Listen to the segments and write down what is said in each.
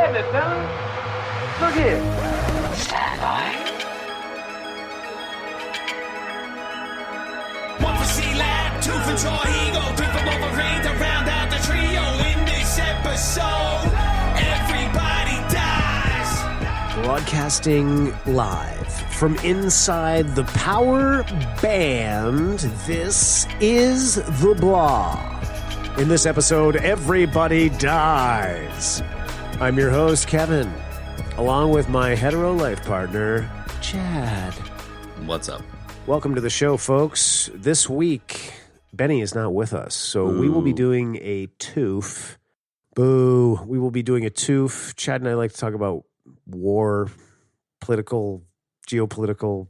Damn it, fellas. Look here. Stand by. One for C-Lab, two for Joy Eagle, three for Wolverine to round out the trio. In this episode, everybody dies. Broadcasting live from inside the Power Band, this is The Blah. In this episode, everybody dies. I'm your host, Kevin, along with my hetero life partner, Chad. What's up? Welcome to the show, folks. This week, Benny is not with us, so we will be doing a toof. Boo. We will be doing a toof. Chad and I like to talk about war, political, geopolitical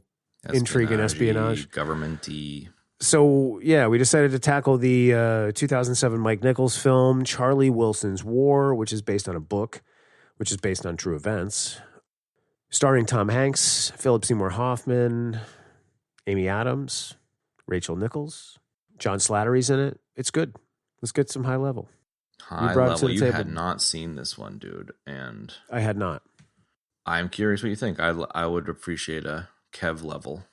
intrigue and espionage. Government-y. So, yeah, we decided to tackle the 2007 Mike Nichols film, Charlie Wilson's War, which is based on a book, which is based on true events. Starring Tom Hanks, Philip Seymour Hoffman, Amy Adams, Rachel Nichols, John Slattery's in it. It's good. Let's get some high level. High level. You had not seen this one, dude, and I had not. I'm curious what you think. I would appreciate a Kev level.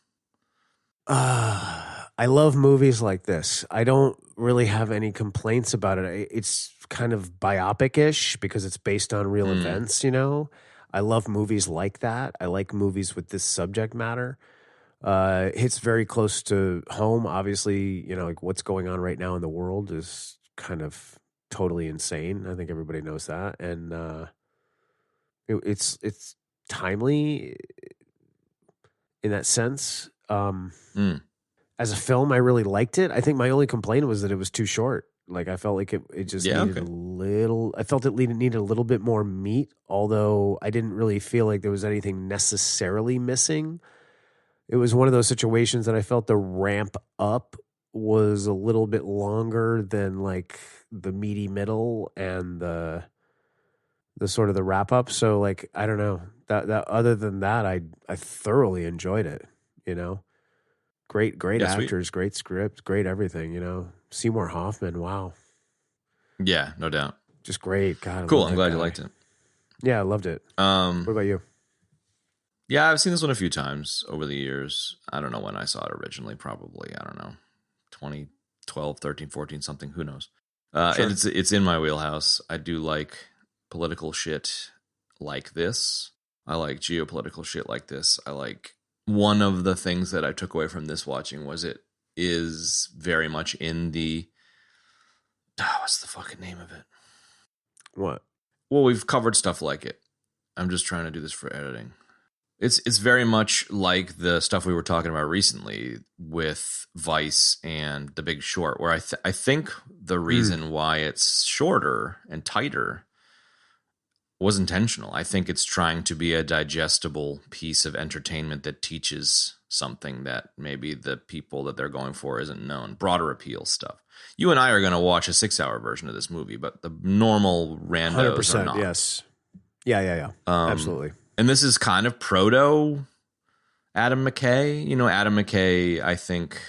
I love movies like this. I don't really have any complaints about it. It's kind of biopic-ish because it's based on real events, you know? I love movies like that. I like movies with this subject matter. It hits very close to home. Obviously, you know, like what's going on right now in the world is kind of totally insane. I think everybody knows that. And it's timely in that sense. As a film, I really liked it. I think my only complaint was that it was too short. Like I felt like it just needed a little. I felt it needed a little bit more meat. Although I didn't really feel like there was anything necessarily missing. It was one of those situations that I felt the ramp up was a little bit longer than like the meaty middle and the sort of the wrap up. So like I don't know that other than that, I thoroughly enjoyed it. You know. Great actors, sweet. Great script, great everything, you know. Seymour Hoffman, wow. Yeah, no doubt. Just great. God, cool, I'm glad you liked it. Yeah, I loved it. What about you? Yeah, I've seen this one a few times over the years. I don't know when I saw it originally, probably, I don't know, 2012, 13, 14, something, who knows. Sure. It's in my wheelhouse. I do like political shit like this. I like geopolitical shit like this. I like... One of the things that I took away from this watching was it is very much in the... what's the fucking name of it? What? Well, we've covered stuff like it. I'm just trying to do this for editing. It's very much like the stuff we were talking about recently with Vice and The Big Short, where I think the reason why it's shorter and tighter was intentional. I think it's trying to be a digestible piece of entertainment that teaches something that maybe the people that they're going for isn't known. Broader appeal stuff. You and I are going to watch a 6-hour version of this movie, but the normal randos 100%, are not. Yes. Yeah. Absolutely. And this is kind of proto Adam McKay. You know, Adam McKay, I think,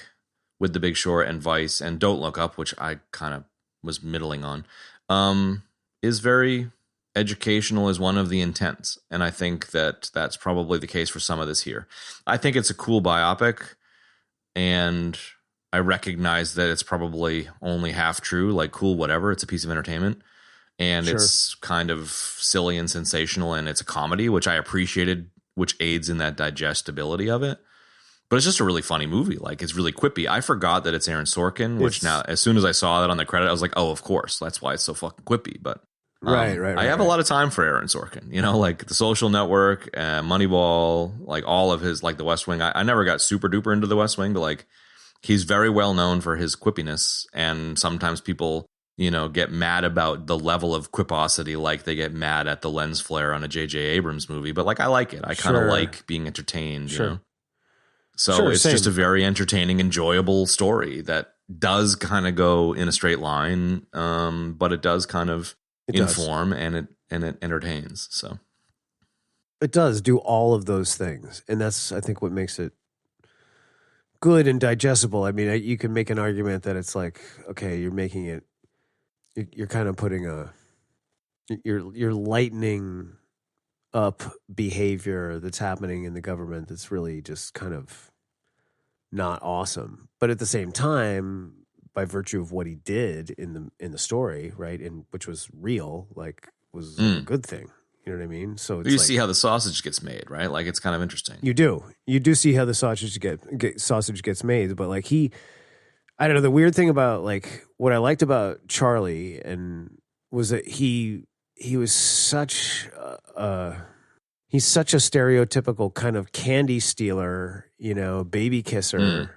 with The Big Short and Vice and Don't Look Up, which I kind of was middling on, is very... educational is one of the intents, and I think that that's probably the case for some of this here. I think it's a cool biopic, and I recognize that it's probably only half true, like cool, whatever. It's a piece of entertainment, and Sure. It's kind of silly and sensational, and it's a comedy, which I appreciated, which aids in that digestibility of it. But it's just a really funny movie. Like, it's really quippy. I forgot that it's Aaron Sorkin, which now, as soon as I saw that on the credit, I was like, oh, of course. That's why it's so fucking quippy, but... Right. I have a lot of time for Aaron Sorkin, you know, like The Social Network, Moneyball, like all of his, like The West Wing. I never got super duper into The West Wing, but like he's very well known for his quippiness. And sometimes people, you know, get mad about the level of quiposity, like they get mad at the lens flare on a J.J. Abrams movie. But like, I like it. I kind of like being entertained, you know. So it's just a very entertaining, enjoyable story that does kind of go in a straight line, but it does kind of inform and it entertains. So it does do all of those things, and that's I think what makes it good and digestible. I mean, you can make an argument that it's like, okay, you're making it, you're kind of putting you're you're lightening up behavior that's happening in the government that's really just kind of not awesome. But at the same time, by virtue of what he did in the story, right, and which was real, like was a good thing. You know what I mean? So it's you like, see how the sausage gets made, right? Like it's kind of interesting. you do see how the sausage gets made, but like I don't know. The weird thing about like what I liked about Charlie and was that he was such he's such a stereotypical kind of candy stealer, you know, baby kisser.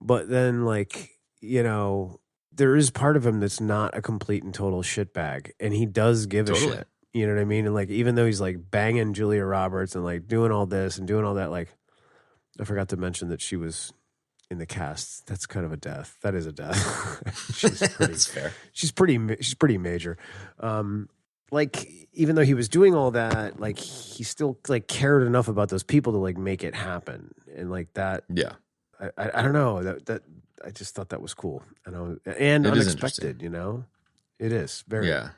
But then like, you know, there is part of him that's not a complete and total shitbag, and he does give a shit. You know what I mean? And like, even though he's like banging Julia Roberts and like doing all this and doing all that, like, I forgot to mention that she was in the cast. That's kind of a death. That is a death. She's pretty, That's fair. She's pretty major. Like, even though he was doing all that, like, he still like cared enough about those people to like make it happen. And like that, Yeah. I don't know, that I just thought that was cool and unexpected. You know, it is very. Yeah.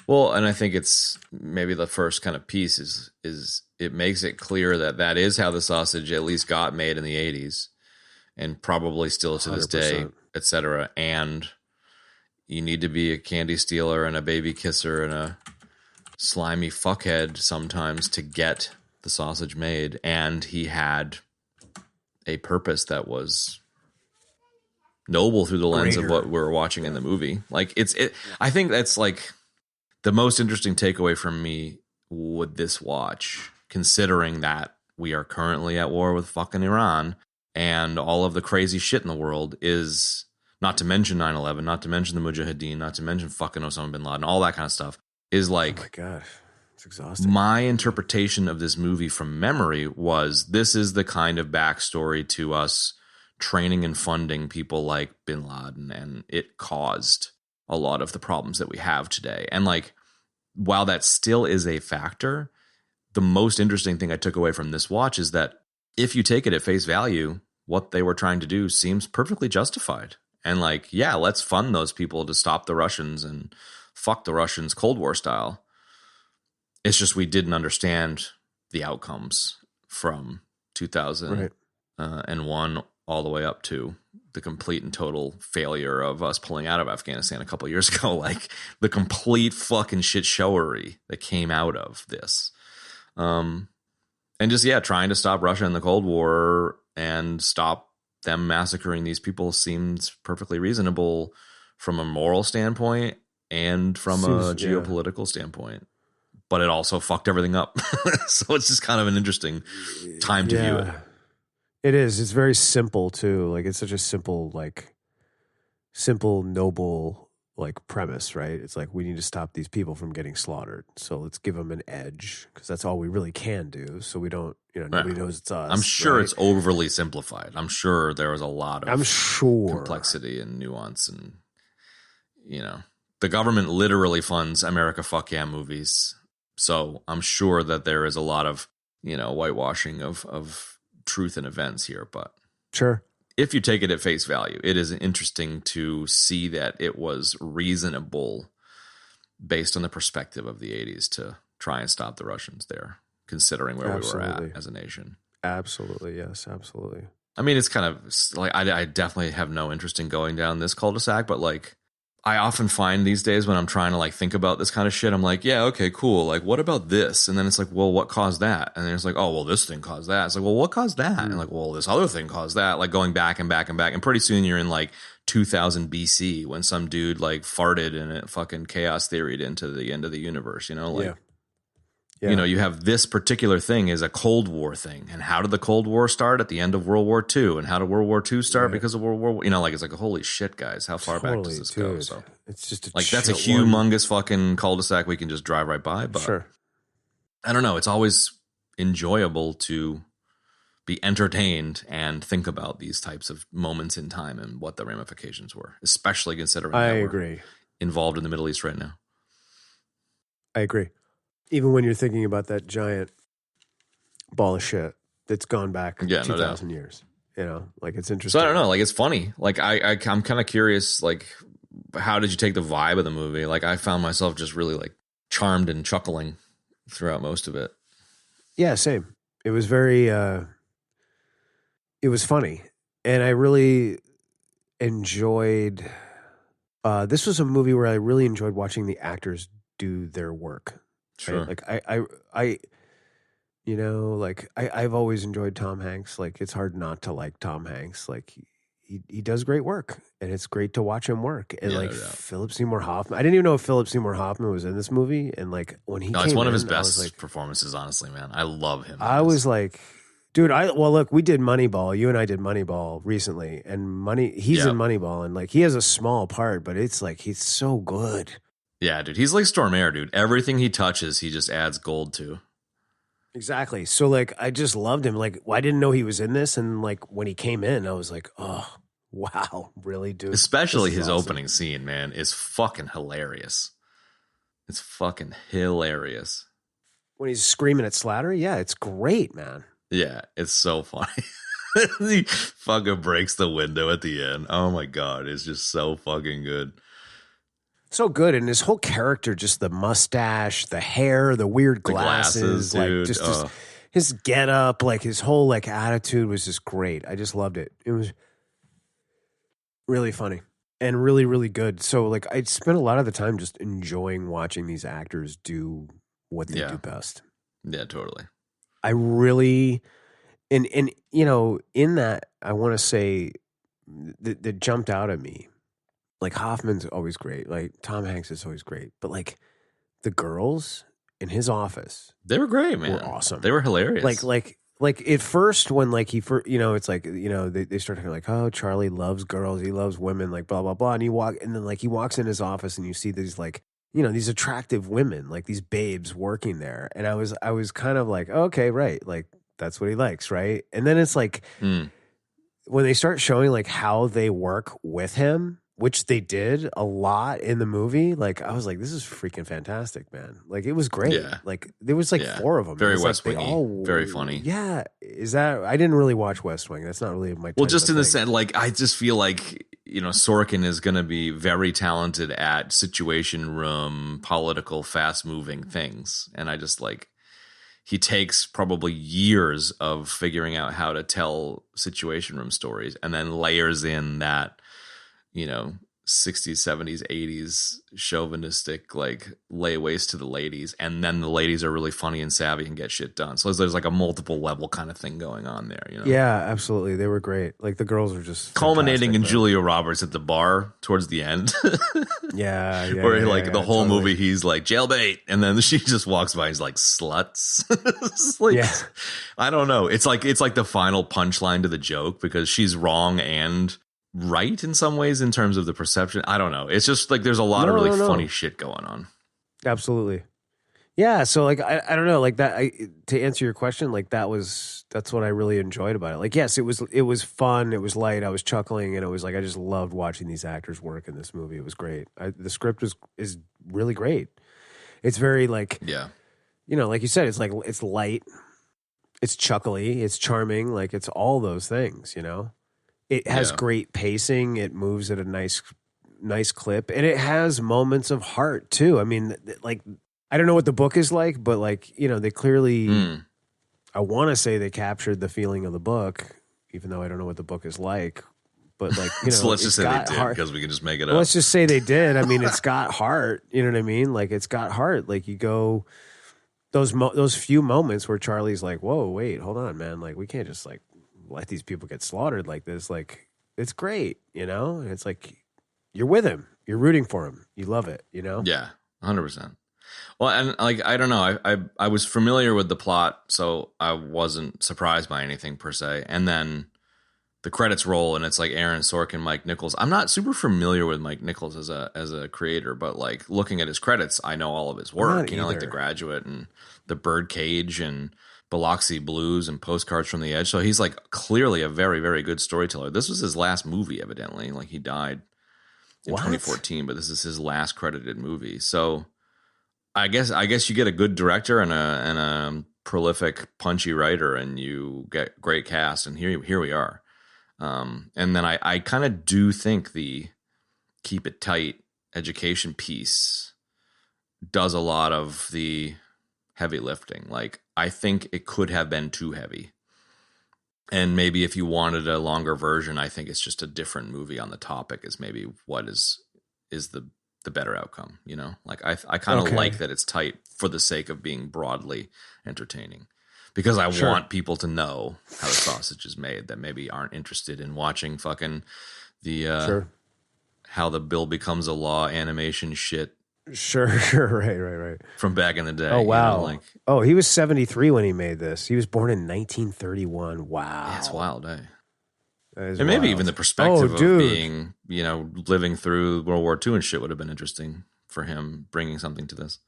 Well, and I think it's maybe the first kind of piece is it makes it clear that is how the sausage at least got made in the 80s and probably still to this 100%. day, et cetera. And you need to be a candy stealer and a baby kisser and a slimy fuckhead sometimes to get the sausage made. And he had a purpose that was noble through the lens of what we're watching in the movie. Like I think that's like the most interesting takeaway from me with this watch, considering that we are currently at war with fucking Iran and all of the crazy shit in the world, is not to mention 9/11, not to mention the Mujahideen, not to mention fucking Osama bin Laden, all that kind of stuff, is like, oh my God, it's exhausting. My interpretation of this movie from memory was this is the kind of backstory to us training and funding people like bin Laden, and it caused a lot of the problems that we have today. And like, while that still is a factor, the most interesting thing I took away from this watch is that if you take it at face value, what they were trying to do seems perfectly justified. And like, yeah, let's fund those people to stop the Russians and fuck the Russians Cold War style. It's just we didn't understand the outcomes from 2001 all the way up to the complete and total failure of us pulling out of Afghanistan a couple of years ago. Like the complete fucking shit showery that came out of this. And just, yeah, trying to stop Russia in the Cold War and stop them massacring these people seems perfectly reasonable from a moral standpoint and from a geopolitical standpoint. But it also fucked everything up. So it's just kind of an interesting time to view it. It is. It's very simple too. Like it's such a simple, noble, like premise, right? It's like we need to stop these people from getting slaughtered. So let's give them an edge because that's all we really can do. So we don't, nobody knows it's us. I'm sure right? It's overly simplified. I'm sure there was a lot of complexity and nuance, and the government literally funds America Fuck Yeah movies. So I'm sure that there is a lot of, whitewashing of truth and events here, but sure, if you take it at face value, it is interesting to see that it was reasonable based on the perspective of the 80s to try and stop the Russians there, considering where we were at as a nation. Absolutely. Yes, absolutely. I mean, it's kind of like I definitely have no interest in going down this cul-de-sac, but like I often find these days when I'm trying to like think about this kind of shit, I'm like, yeah, okay, cool. Like, what about this? And then it's like, well, what caused that? And then it's like, oh, well, this thing caused that. It's like, well, what caused that? And like, well, this other thing caused that. Like going back and back and back. And pretty soon you're in like 2000 BC when some dude like farted and it fucking chaos theoried into the end of the universe, like. Yeah. You have this particular thing is a Cold War thing. And how did the Cold War start? At the end of World War II. And how did World War II start? Right. Because of World War, like, it's like, holy shit, guys. How far back does this go? So it's just like, that's a humongous fucking cul-de-sac we can just drive right by. But sure. I don't know. It's always enjoyable to be entertained and think about these types of moments in time and what the ramifications were, especially considering we're involved in the Middle East right now. I agree. Even when you're thinking about that giant ball of shit that's gone back 2,000 years, like it's interesting. So I don't know, like it's funny. Like I'm kind of curious, like how did you take the vibe of the movie? Like, I found myself just really like charmed and chuckling throughout most of it. Yeah, same. It was very, it was funny. And I really enjoyed, this was a movie where I really enjoyed watching the actors do their work. Sure. Right? Like I've always enjoyed Tom Hanks. Like, it's hard not to like Tom Hanks. Like, he does great work, and it's great to watch him work. And Yeah, like no doubt. Philip Seymour Hoffman, I didn't even know if Philip Seymour Hoffman was in this movie. And like when he No, came it's one of in, his I was best like, performances, honestly, man. I love him. I was like, dude, look, we did Moneyball. You and I did Moneyball recently, and he's in Moneyball, and like he has a small part, but it's like he's so good. Yeah, dude, he's like Stormare, dude. Everything he touches, he just adds gold to. Exactly. So like I just loved him. Like, I didn't know he was in this, and like when he came in, I was like, oh wow, really, dude. Especially This is his awesome. opening scene, man, is fucking hilarious. It's fucking hilarious. When he's screaming at Slatter, yeah, it's great, man. Yeah, it's so funny. He fucking breaks the window at the end. Oh my god, it's just so fucking good. So good, and his whole character, just the mustache, the hair, the weird glasses, dude. like just his get up, like his whole like attitude was just great. I just loved it. It was really funny and really, really good. So like I spent a lot of the time just enjoying watching these actors do what they do best. Yeah, totally. I really, and you know, in that, I want to say that jumped out at me. Like Hoffman's always great. Like Tom Hanks is always great. But like the girls in his office, They were great, man. were awesome. They were hilarious. Like at first when like it's like, they start talking like, oh, Charlie loves girls. He loves women, like blah, blah, blah. And then like he walks in his office and you see these like, these attractive women, like these babes working there. And I was kind of like, okay, right. Like that's what he likes. Right. And then it's like, when they start showing like how they work with him, which they did a lot in the movie, like I was like, this is freaking fantastic, man. Like it was great. Yeah. Like there was like 4 of them. Very It was West like, they Wingy. all- Very funny. Yeah. I didn't really watch West Wing. That's not really my type Well, just of in the thing. sense, like, I just feel like, Sorkin is going to be very talented at situation room, political, fast moving things. And I just like, he takes probably years of figuring out how to tell situation room stories and then layers in that, 60s, 70s, 80s chauvinistic, like layaways to the ladies. And then the ladies are really funny and savvy and get shit done. So there's like a multiple level kind of thing going on there, Yeah, absolutely. They were great. Like the girls were just culminating in fantastic, man. Julia Roberts at the bar towards the end. Yeah. Where yeah, the whole totally. movie he's like jailbait, and then she just walks by and he's like sluts. It's like, Yeah. I don't know. It's like the final punchline to the joke because she's wrong and right in some ways in terms of the perception. I don't know. It's just like there's a lot of really funny shit going on. Absolutely. Yeah, so like I don't know, like that to answer your question, like that's what I really enjoyed about it. Like yes, it was fun, it was light, I was chuckling, and it was like I just loved watching these actors work in this movie. It was great. The script is really great. It's very like like you said, it's like it's light, it's chuckly, it's charming, like it's all those things, It has great pacing, it moves at a nice clip, and it has moments of heart too. I mean, like I don't know what the book is like, but like, they clearly, I want to say they captured the feeling of the book, even though I don't know what the book is like, but like, So let's just say they did heart. because we can just make it Well, up. let's just say they did. I mean, it's got heart, you know what I mean? Like it's got heart. Like you go, those few moments where Charlie's like, whoa, wait, hold on, man. Like we can't just like let these people get slaughtered like this. Like it's great, And it's like, you're with him, you're rooting for him. You love it, Yeah, 100%. Well, and like I don't know, I was familiar with the plot, so I wasn't surprised by anything per se. And then the credits roll, and it's like Aaron Sorkin, Mike Nichols. I'm not super familiar with Mike Nichols as a creator, but like looking at his credits, I know all of his work. Not Like The either. Graduate and The Birdcage and Biloxi Blues and Postcards from the Edge. So he's like clearly a very, very good storyteller. This was his last movie, evidently. Like he died in What? 2014, but this is his last credited movie. So I guess you get a good director and a prolific, punchy writer, and you get great cast. And here we are. And then I kind of do think the keep it tight education piece does a lot of the heavy lifting. Like, I think it could have been too heavy. And maybe if you wanted a longer version, I think it's just a different movie on the topic is maybe what is the better outcome, you know? Like, I kind of like that it's tight for the sake of being broadly entertaining. Because I want people to know how the sausage is made that maybe aren't interested in watching fucking the how the bill becomes a law animation shit. Sure, right. From back in the day. Oh, wow. You know, he was 73 when he made this. He was born in 1931. Wow. Yeah, it's wild, eh? And maybe even the perspective of being, you know, living through World War II and shit would have been interesting for him bringing something to this.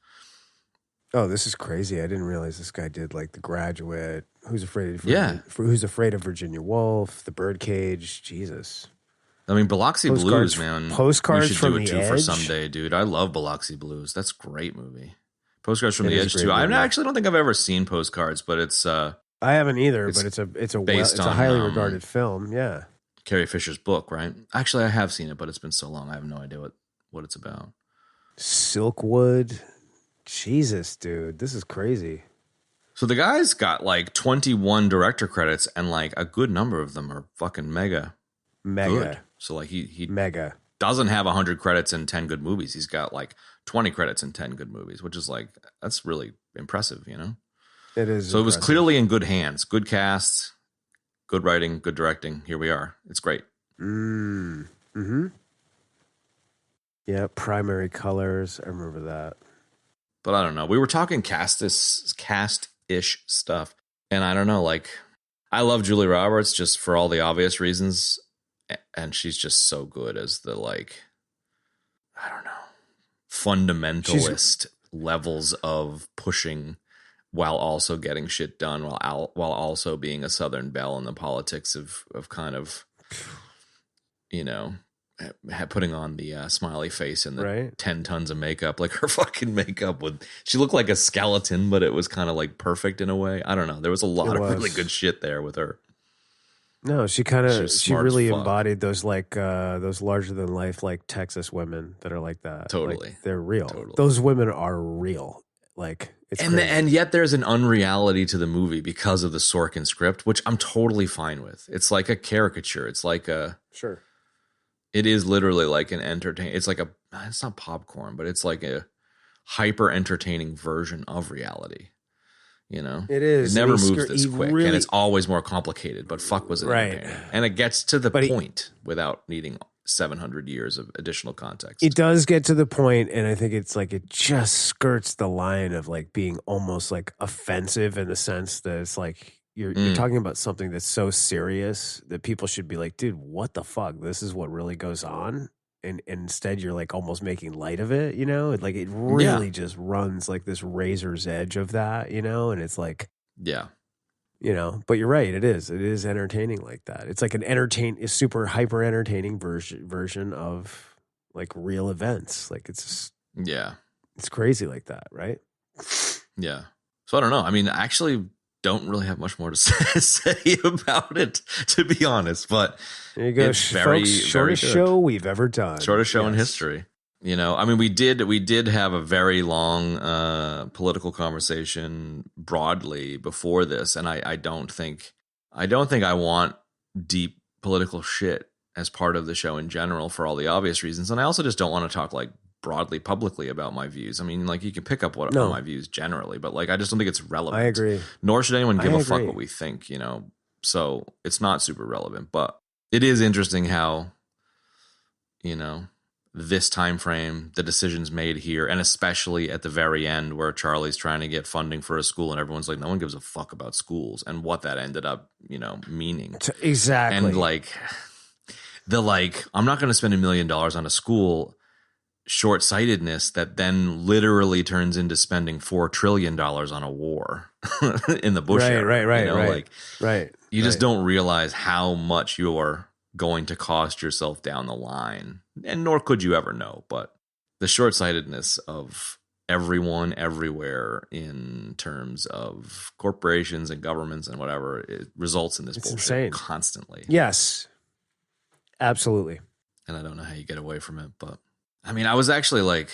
Oh, this is crazy. I didn't realize this guy did like The Graduate, Who's Afraid of Virginia Woolf, The Birdcage. Jesus. I mean, Biloxi Blues, man. Postcards we should from do it the too Edge? for someday, dude. I love Biloxi Blues. That's a great movie. Postcards from It the is Edge a too. great I movie. actually don't think I've ever seen Postcards, but it's I haven't either, it's but it's based a on, highly regarded film. Yeah. Carrie Fisher's book, right? Actually, I have seen it, but it's been so long. I have no idea what it's about. Silkwood. Jesus, dude. This is crazy. So the guy's got like 21 director credits, and like a good number of them are fucking mega good. So like he mega doesn't have 100 credits in 10 good movies. He's got like 20 credits in 10 good movies, which is like, that's really impressive, you know? It is. So it was clearly in good hands, good cast, good writing, good directing. Here we are. It's great. Mm-hmm. Yeah, primary colors. I remember that. But I don't know. We were talking cast-ish stuff. And I don't know, like, I love Julie Roberts just for all the obvious reasons. And she's just so good as the, like, I don't know, fundamentalist levels of pushing while also getting shit done, while also being a Southern belle in the politics of kind of, you know, putting on the smiley face and the 10 tons of makeup. Like, her fucking makeup she looked like a skeleton, but it was kind of like perfect in a way. I don't know. There was a lot of really good shit there with her. No, she really embodied those like those larger than life like Texas women that are like that. Totally. Like, they're real. Totally. Those women are real. Like, it's and yet there's an unreality to the movie because of the Sorkin script, which I'm totally fine with. It's like a caricature. It's like it is literally like an it's not popcorn, but it's like a hyper entertaining version of reality. You know, it is. It never moves this quick, and it's always more complicated. But fuck, was it entertaining? And it gets to the point without needing 700 years of additional context. It does get to the point, and I think it's like it just skirts the line of like being almost like offensive in the sense that it's like you're talking about something that's so serious that people should be like, dude, what the fuck? This is what really goes on. And instead you're like almost making light of it, you know? Like it really just runs like this razor's edge of that, you know? And it's like, you know, but you're right. It is entertaining like that. It's like a super hyper entertaining version of like real events. Like it's it's crazy like that. Right. Yeah. So I don't know. I mean, actually don't really have much more to say about it, to be honest, but there you go, it's very, shortest show we've ever done. Shortest show in history. You know, I mean, we did have a very long political conversation broadly before this, and I don't think I want deep political shit as part of the show in general for all the obvious reasons, and I also just don't want to talk like broadly publicly about my views. I mean, like, you can pick up on my views generally, but like I just don't think it's relevant. I agree. Nor should anyone give a fuck what we think, you know. So it's not super relevant, but it is interesting how, you know, this time frame, the decisions made here, and especially at the very end where Charlie's trying to get funding for a school and everyone's like, no one gives a fuck about schools, and what that ended up, you know, meaning. Exactly. And like I'm not going to spend $1 million on a school. Short-sightedness that then literally turns into spending $4 trillion on a war in the Bush era. Right, you know, right. Like, you just don't realize how much you're going to cost yourself down the line, and nor could you ever know. But the short-sightedness of everyone everywhere in terms of corporations and governments and whatever, it results in this bullshit insane. Constantly. Yes, absolutely. And I don't know how you get away from it, but I mean, I was actually like,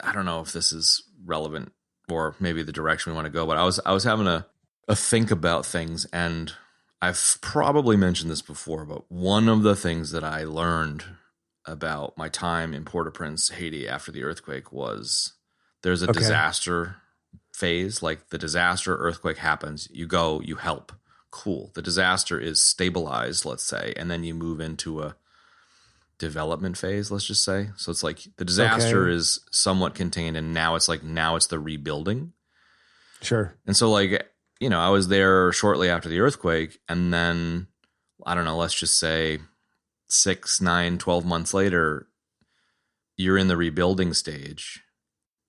I don't know if this is relevant or maybe the direction we want to go, but I was having a think about things, and I've probably mentioned this before, but one of the things that I learned about my time in Port-au-Prince, Haiti after the earthquake was there's a disaster phase. Like the disaster earthquake happens, you go, you help. Cool. The disaster is stabilized, let's say, and then you move into a development phase, let's just say. So it's like the disaster is somewhat contained, and now it's the rebuilding. Sure. And so like, you know, I was there shortly after the earthquake, and then I don't know, let's just say 6, 9, 12 months later, you're in the rebuilding stage.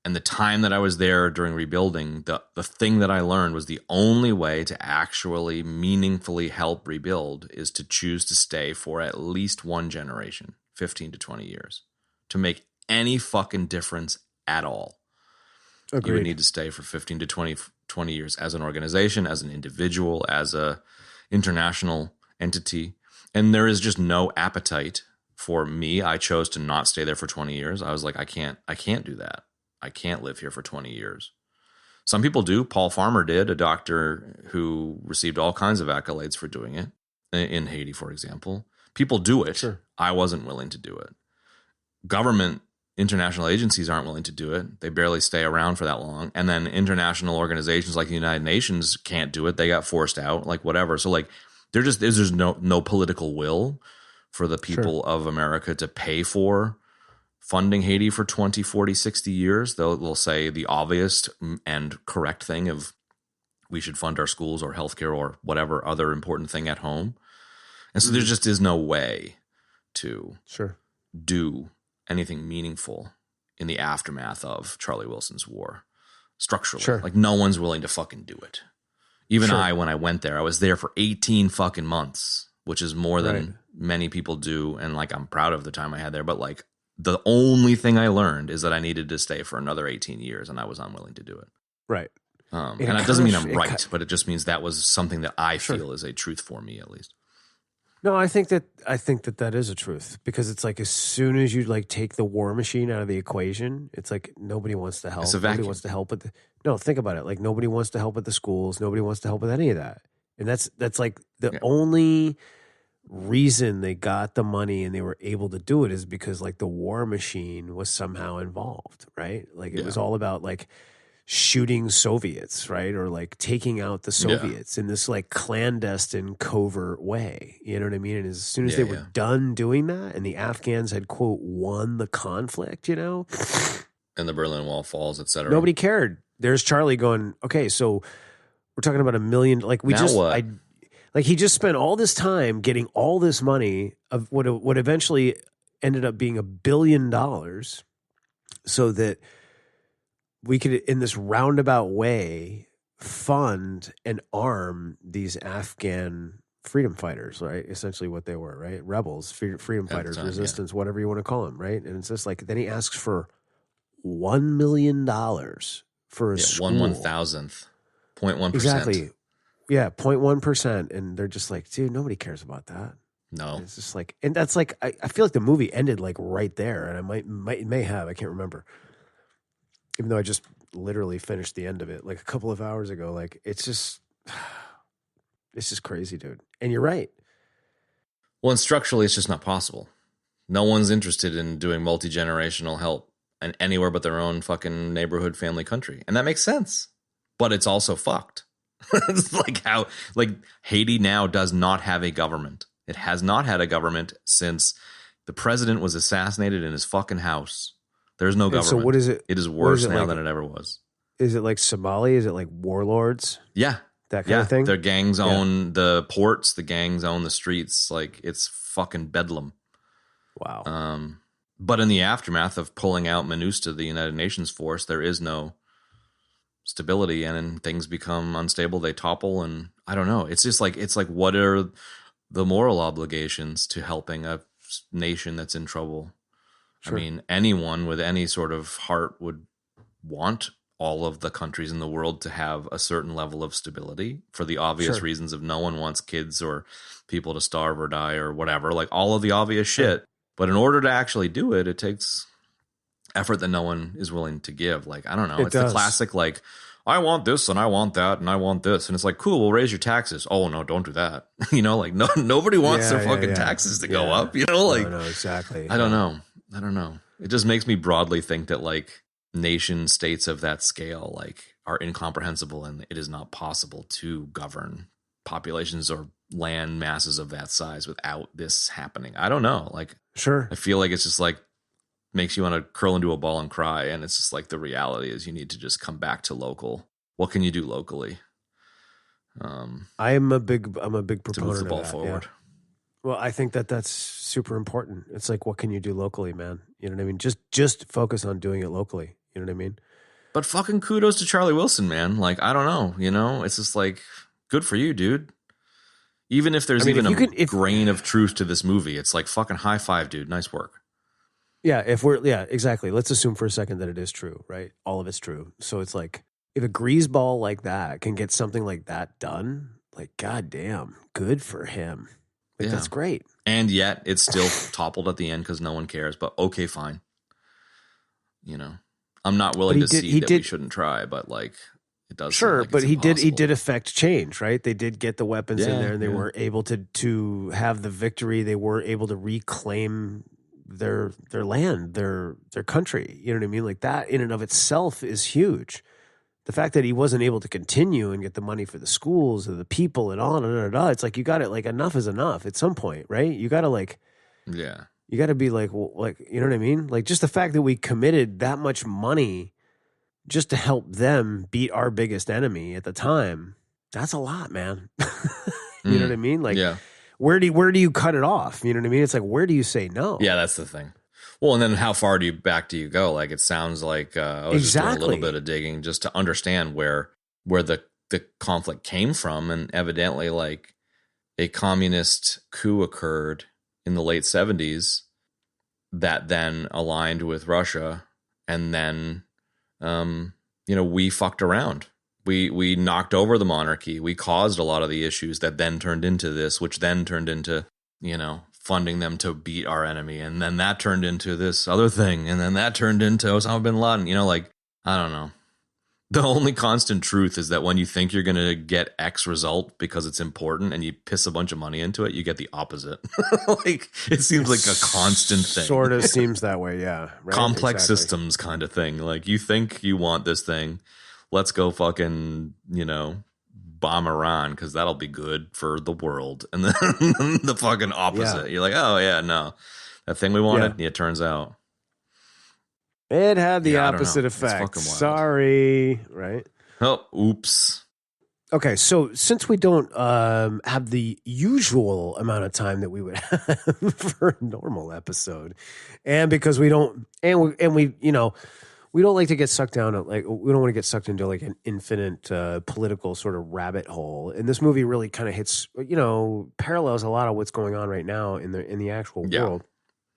And the time that I was there during rebuilding, the thing that I learned was the only way to actually meaningfully help rebuild is to choose to stay for at least one generation, 15 to 20 years, to make any fucking difference at all. Agreed. You would need to stay for 15 to 20 years as an organization, as an individual, as a international entity. And there is just no appetite for me. I chose to not stay there for 20 years. I was like, I can't do that. I can't live here for 20 years. Some people do. Paul Farmer did, a doctor who received all kinds of accolades for doing it in Haiti, for example. People do it. Sure. I wasn't willing to do it. Government, international agencies aren't willing to do it. They barely stay around for that long. And then international organizations like the United Nations can't do it. They got forced out, like whatever. So like there's no political will for the people of America to pay for funding Haiti for 20, 40, 60 years. They'll say the obvious and correct thing of we should fund our schools or healthcare or whatever other important thing at home. And so there just is no way to do anything meaningful in the aftermath of Charlie Wilson's war structurally. Like no one's willing to fucking do it. Even I, when I went there, I was there for 18 fucking months, which is more than many people do. And like, I'm proud of the time I had there, but like the only thing I learned is that I needed to stay for another 18 years and I was unwilling to do it. Right. And it doesn't mean I'm right, but it just means that was something that I feel is a truth for me, at least. No, I think that is a truth, because it's like as soon as you like take the war machine out of the equation, it's like nobody wants to help. It's a vacuum. Nobody wants to help with no, think about it. Like nobody wants to help with the schools. Nobody wants to help with any of that. And that's like the only reason they got the money and they were able to do it is because like the war machine was somehow involved, right? Like it was all about like shooting Soviets, right? Or like taking out the Soviets in this like clandestine, covert way. You know what I mean? And as soon as they were done doing that and the Afghans had, quote, won the conflict, you know? And the Berlin Wall falls, et cetera. Nobody cared. There's Charlie going, okay, so we're talking about $1 million. Like we now just, what? Like he just spent all this time getting all this money of what eventually ended up being $1 billion so that we could, in this roundabout way, fund and arm these Afghan freedom fighters, right? Essentially what they were, right? Rebels, freedom fighters, time, resistance, whatever you want to call them, right? And it's just like, then he asks for $1 million for a school. 1/1000th, 0.1%. Exactly. Yeah, 0.1%. And they're just like, dude, nobody cares about that. No. And it's just like, and that's like, I feel like the movie ended like right there. And I may have, I can't remember. Even though I just literally finished the end of it like a couple of hours ago. Like, it's just crazy, dude. And you're right. Well, and structurally, it's just not possible. No one's interested in doing multi-generational help and anywhere but their own fucking neighborhood, family, country. And that makes sense. But it's also fucked. It's like how, like, Haiti now does not have a government. It has not had a government since the president was assassinated in his fucking house. There's no government. So what is it? It is worse now like, than it ever was. Is it like Somali? Is it like warlords? Yeah. That kind of thing? Their gangs own the ports. The gangs own the streets. Like, it's fucking bedlam. Wow. But in the aftermath of pulling out MINUSTA, the United Nations force, there is no stability, and then things become unstable. They topple, and I don't know. It's just like, what are the moral obligations to helping a nation that's in trouble? Sure. I mean, anyone with any sort of heart would want all of the countries in the world to have a certain level of stability for the obvious reasons of no one wants kids or people to starve or die or whatever, like all of the obvious shit. But in order to actually do it, it takes effort that no one is willing to give. Like, I don't know. It It's does. the classic, like, I want this and I want that and I want this. And it's like, cool, we'll raise your taxes. Oh, no, don't do that. Like, nobody wants their fucking taxes to go up, like, no, exactly. I don't know. It just makes me broadly think that, like, nation states of that scale, like, are incomprehensible, and it is not possible to govern populations or land masses of that size without this happening. I don't know. Like, Sure. I feel like it's just like makes you want to curl into a ball and cry. And it's just like the reality is you need to just come back to local. What can you do locally? I'm a big proponent to move the ball of that, forward. yeah. Well, I think that's super important. It's like, what can you do locally, man? You know what I mean? Just focus on doing it locally. You know what I mean? But fucking kudos to Charlie Wilson, man. Like, I don't know, it's just like, good for you, dude. Even if there's a grain of truth to this movie, it's like fucking high five, dude. Nice work. Yeah, exactly. Let's assume for a second that it is true, right? All of it's true. So it's like, if a greaseball like that can get something like that done, like, goddamn, good for him. Like, that's great. And yet it's still toppled at the end because no one cares. But okay, fine. I'm not willing to see that we shouldn't try, but like, it does. Sure, like but he impossible. did affect change, right? They did get the weapons in there, and they were able to have the victory. They were able to reclaim their land, their country. You know what I mean? Like, that in and of itself is huge. The fact that he wasn't able to continue and get the money for the schools and the people and on and on, it's like, you got it. Like, enough is enough at some point, right? You got to you got to be like, well, like, you know what I mean? Like, just the fact that we committed that much money just to help them beat our biggest enemy at the time, that's a lot, man. You know what I mean? Like, where do you cut it off? You know what I mean? It's like, where do you say no? Yeah, that's the thing. Well, and then how far do you go? Like, it sounds like I was just doing a little bit of digging just to understand where the conflict came from, and evidently, like, a communist coup occurred in the late 70s that then aligned with Russia, and then we fucked around. We knocked over the monarchy. We caused a lot of the issues that then turned into this, which then turned into, funding them to beat our enemy. And then that turned into this other thing. And then that turned into Osama bin Laden. I don't know. The only constant truth is that when you think you're going to get X result because it's important and you piss a bunch of money into it, you get the opposite. Like, it seems like a constant thing. Sort of seems that way, yeah. Right? Complex systems kind of thing. Like, you think you want this thing. Let's go fucking, bomb Iran because that'll be good for the world. And then the fucking opposite. You're like, oh, yeah, no. That thing we wanted, it turns out. It had the opposite effect. Sorry, right? Oh, oops. Okay, so since we don't have the usual amount of time that we would have for a normal episode, and because we don't, we don't like to get sucked down at, like, we don't want to get sucked into like an infinite political sort of rabbit hole. And this movie really kind of hits, parallels a lot of what's going on right now in the actual world.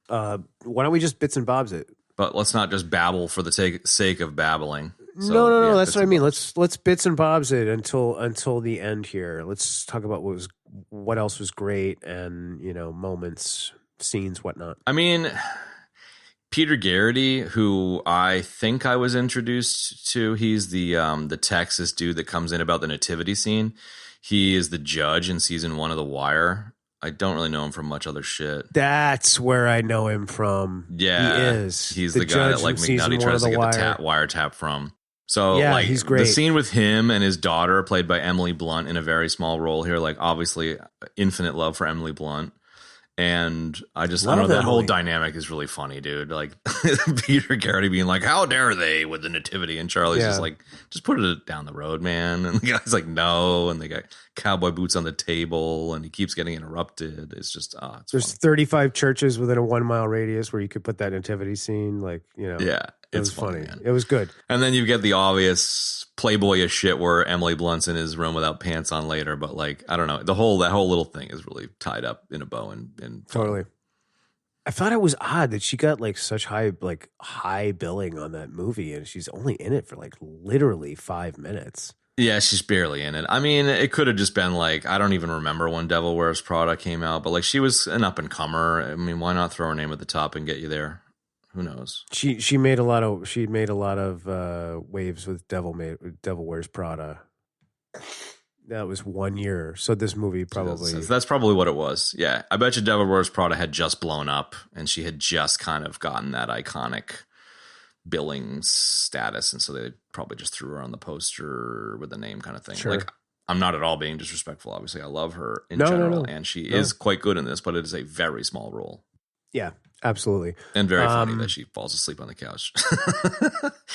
Why don't we just bits and bobs it? But let's not just babble for the sake of babbling. So, no. That's what I mean. Let's bits and bobs it until the end here. Let's talk about what else was great, and moments, scenes, whatnot. I mean, Peter Garrity, who I think I was introduced to, he's the Texas dude that comes in about the nativity scene. He is the judge in season 1 of The Wire. I don't really know him from much other shit. That's where I know him from. Yeah, he is. He's the guy that, like, McNutty tries to get the wiretap from. So, like, he's great. The scene with him and his daughter, played by Emily Blunt, in a very small role here. Like, obviously, infinite love for Emily Blunt. And I don't know, that whole dynamic is really funny, dude. Like, Peter Garrity being like, how dare they with the nativity? And Charlie's just like, just put it down the road, man. And the guy's like, no. And they got cowboy boots on the table, and he keeps getting interrupted. It's just, there's funny. 35 churches within a 1 mile radius where you could put that nativity scene. Like, yeah, it's funny. Man. It was good. And then you get the obvious playboyish shit where Emily Blunt's in his room without pants on later. But, like, I don't know. That whole little thing is really tied up in a bow and totally. I thought it was odd that she got like such high billing on that movie, and she's only in it for like literally 5 minutes. Yeah, she's barely in it. I mean, it could have just been like, I don't even remember when Devil Wears Prada came out, but like, she was an up and comer. I mean, why not throw her name at the top and get you there? Who knows? She made a lot of waves with Devil Wears Prada. That was 1 year. So this movie probably That's probably what it was. Yeah, I bet you Devil Wears Prada had just blown up, and she had just kind of gotten that iconic billing status, and so they probably just threw her on the poster with the name kind of thing. Sure. Like, I'm not at all being disrespectful. Obviously, I love her in general, and she is quite good in this, but it is a very small role. Yeah, absolutely. And very funny that she falls asleep on the couch.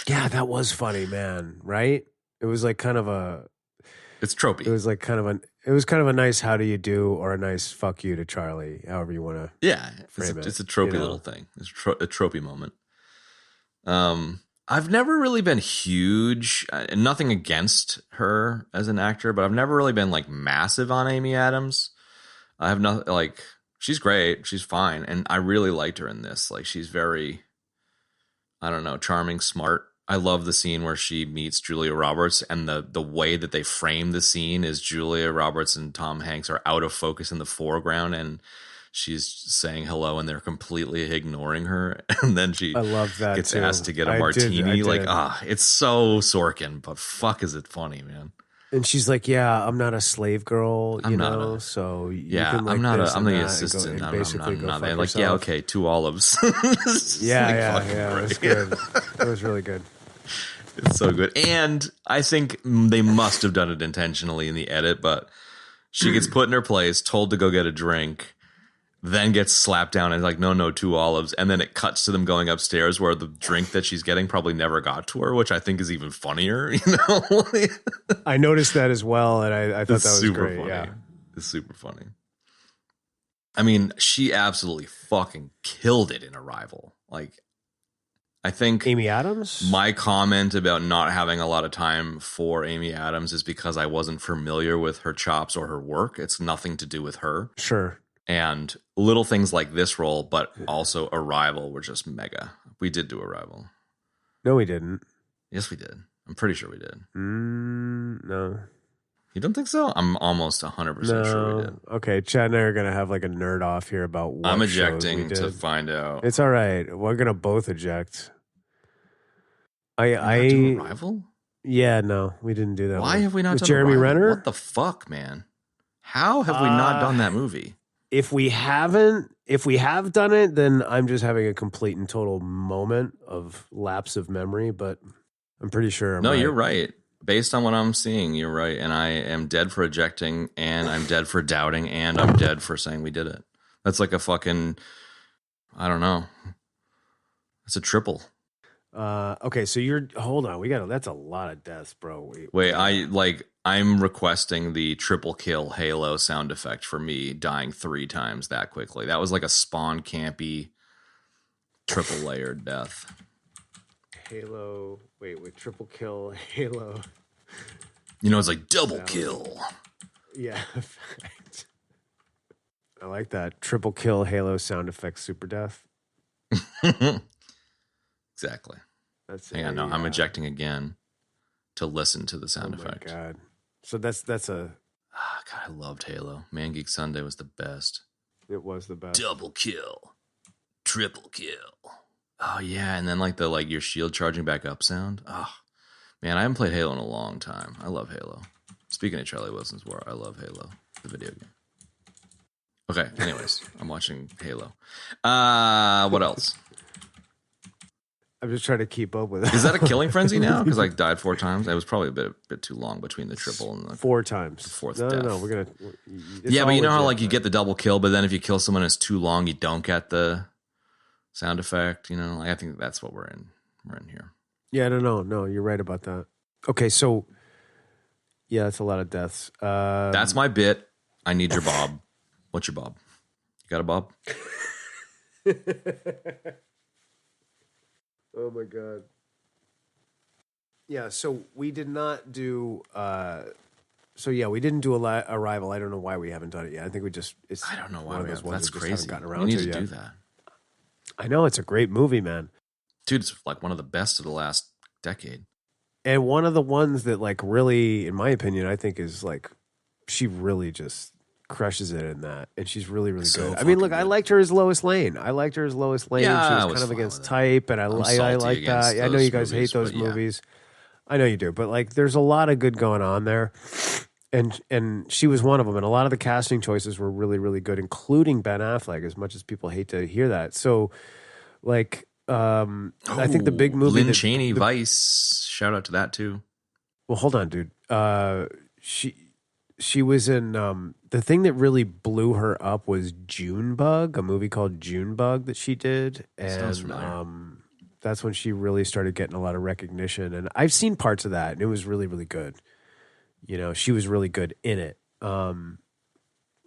Yeah, that was funny, man. Right? It was like kind of a. It's tropey. It was like kind of a nice how do you do or a nice fuck you to Charlie, however you want to. Yeah, frame it. It's a tropey little thing. It's a tropey moment. I've never really been huge, nothing against her as an actor, but I've never really been like massive on Amy Adams. I have not like, she's great. She's fine. And I really liked her in this. Like, she's very, I don't know, charming, smart. I love the scene where she meets Julia Roberts, and the way that they frame the scene is Julia Roberts and Tom Hanks are out of focus in the foreground, and she's saying hello, and they're completely ignoring her. And then I love that gets too. asked to get a I martini. did. It's so Sorkin, but fuck, is it funny, man? And she's like, "Yeah, I'm not a slave girl, I'm not know. So I'm the assistant. I'm not. And like, yeah, okay, 2 olives. Yeah. It was good. It was really good. It's so good. And I think they must have done it intentionally in the edit, but she gets put in her place, told to go get a drink, then gets slapped down and like, no, 2 olives. And then it cuts to them going upstairs where the drink that she's getting probably never got to her, which I think is even funnier, you know? I noticed that as well, and I thought that was super great. funny. Yeah. It's super funny. I mean, she absolutely fucking killed it in Arrival. Like, I think Amy Adams? my comment about not having a lot of time for Amy Adams is because I wasn't familiar with her chops or her work. It's nothing to do with her. Sure. And little things like this role, but also Arrival were just mega. We did do Arrival. No, we didn't. Yes, we did. I'm pretty sure we did. No. You don't think so? I'm almost 100% sure we did. Okay, Chad and I are going to have like a nerd off here about what I'm shows we ejecting did. to find out. It's all right. We're going to both eject. I do Arrival? Yeah, no, we didn't do that. Why one. have we not With done Jeremy Arrival? Renner? What the fuck, man? How have we not done that movie? If we have done it, then I'm just having a complete and total moment of lapse of memory, but I'm pretty sure I'm right. You're right. Based on what I'm seeing, you're right. And I am dead for ejecting, and I'm dead for doubting, and I'm dead for saying we did it. That's like a fucking, I don't know. It's a triple. Okay, so hold on. That's a lot of deaths, bro. Wait, I'm requesting the triple kill Halo sound effect for me dying 3 times that quickly. That was like a Spawn campy triple layered death. Halo. Wait, triple kill Halo. You know, it's like double kill. Yeah. I like that. Triple kill Halo sound effect super death. Exactly. Hang on, no, I'm ejecting again to listen to the sound effect. Oh my God. So that's a. God, I loved Halo. Man Geek Sunday was the best. It was the best. Double kill, triple kill. Oh yeah, and then like your shield charging back up sound. Oh man, I haven't played Halo in a long time. I love Halo. Speaking of Charlie Wilson's War, I love Halo, the video game. Okay, anyways, I'm watching Halo. What else? I'm just trying to keep up with it. Is that a killing frenzy now? Because I died 4 times. It was probably a bit too long between the triple and the 4 times. The 4th no, death. No, we're gonna. Yeah, but you know how like you get the double kill, but then if you kill someone that's too long, you don't get the sound effect. You know, I think that's what we're in. We're in here. Yeah, no, you're right about that. Okay, so yeah, that's a lot of deaths. That's my bit. I need your bob. What's your bob? You got a bob? Oh my God. Yeah, so we did not do we didn't do Arrival. I don't know why we haven't done it yet. I think I don't know why one of we those have. ones That's we just crazy. haven't gotten around We need to to yet. do that. I know, it's a great movie, man. Dude, it's like one of the best of the last decade. And one of the ones that like really, in my opinion, I think is like she really just crushes it in that, and she's really, really So good. I mean, look, fucking I good. liked her as Lois Lane. Yeah, she was I was kind of fine against with it. type, and I I'm salty like against that. I know those you guys movies, hate those but yeah. movies. I know you do, but like, there's a lot of good going on there, and she was one of them. And a lot of the casting choices were really, really good, including Ben Affleck. As much as people hate to hear that, so like, I think the big movie, Lynn Chaney, Vice. Shout out to that too. well, hold on, dude. She was in the thing that really blew her up was Junebug, a movie called Junebug that she did, Sounds and familiar. that's when she really started getting a lot of recognition. And I've seen parts of that, and it was really, really good. You know, she was really good in it.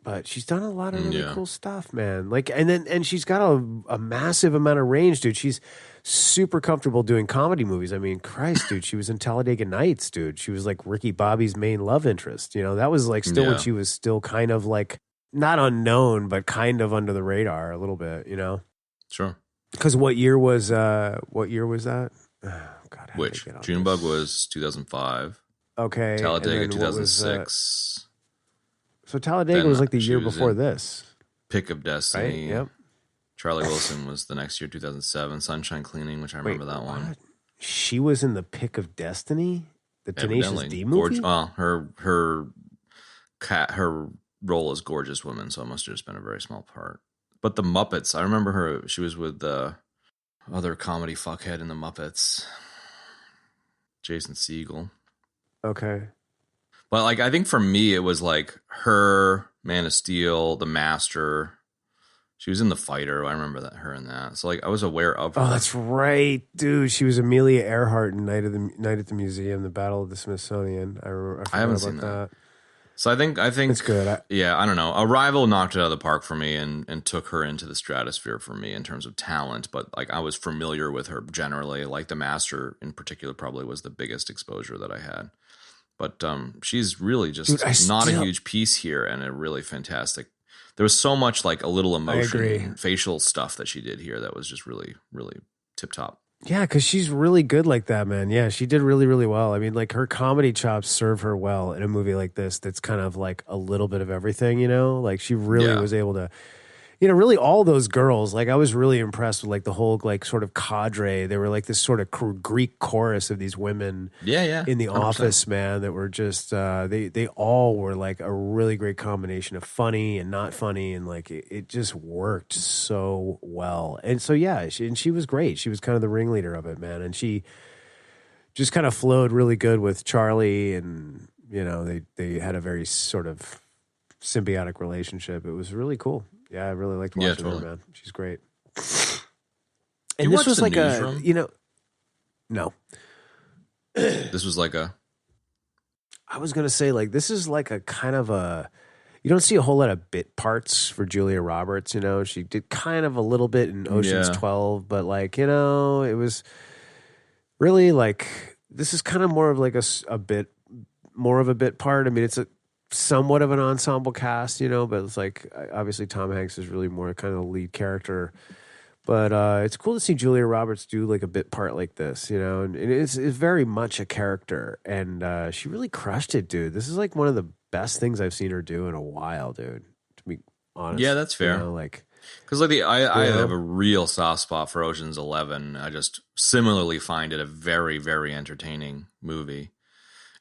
But she's done a lot of really Yeah. cool stuff, man. Like, and she's got a massive amount of range, dude. She's super comfortable doing comedy movies. I mean, Christ, dude, she was in Talladega Nights, dude. She was like Ricky Bobby's main love interest. You know, that was like still when Yeah. she was still kind of like not unknown, but kind of under the radar a little bit. You know, Sure. because what year was that? Oh, God, how did Which I get on Junebug this? was 2005. Okay, Talladega and then what was, 2006. so Talladega Then was like the she year was before in this, Pick of right? Destiny. Yep. Charlie Wilson was the next year, 2007. Sunshine Cleaning, which I remember that one. What? She was in the Pick of Destiny, the Tenacious Evidently, D movie. her role as Gorgeous Woman, so it must have just been a very small part. But the Muppets, I remember her. She was with the other comedy fuckhead in the Muppets, Jason Segel. Okay. But like, I think for me, it was like her, Man of Steel, The Master. She was in The Fighter. I remember her in that. So like, I was aware of her. Oh, that's right, dude. She was Amelia Earhart in Night at the Museum, The Battle of the Smithsonian. I remember. I haven't forgot seen about that. So I think It's good. yeah, I don't know. Arrival knocked it out of the park for me and took her into the stratosphere for me in terms of talent. But like, I was familiar with her generally. Like The Master in particular probably was the biggest exposure that I had. But she's really just Dude, not a huge piece here, and a really fantastic. There was so much like a little emotion, agree. and facial stuff that she did here that was just really, really tip top. Yeah, because she's really good like that, man. Yeah, she did really, really well. I mean, like her comedy chops serve her well in a movie like this that's kind of like a little bit of everything, you know? Like she really Yeah. was able to, you know, really all those girls, like I was really impressed with like the whole like sort of cadre. They were like this sort of Greek chorus of these women Yeah. in the 100%. office, man, that were just, they all were like a really great combination of funny and not funny. And like, it just worked so well. And so, yeah, she was great. She was kind of the ringleader of it, man. And she just kind of flowed really good with Charlie. And, you know, they had a very sort of symbiotic relationship. It was really cool. Yeah, I really liked watching totally. her, man. She's great. You And this watch was The like Newsroom? a, you know, no. This was like a I was going to say, like, this is like a kind of a, you don't see a whole lot of bit parts for Julia Roberts, you know? She did kind of a little bit in Ocean's Yeah. 12, but like, you know, it was really like, this is kind of more of like a bit, more of a bit part. I mean, it's a somewhat of an ensemble cast, you know, but it's like, obviously Tom Hanks is really more kind of the lead character. But it's cool to see Julia Roberts do like a bit part like this, you know, and it's very much a character, and she really crushed it, dude. This is like one of the best things I've seen her do in a while, dude. To be honest, Yeah, that's fair. You know, like, because like I Yeah. have a real soft spot for Ocean's 11. I just similarly find it a very, very entertaining movie.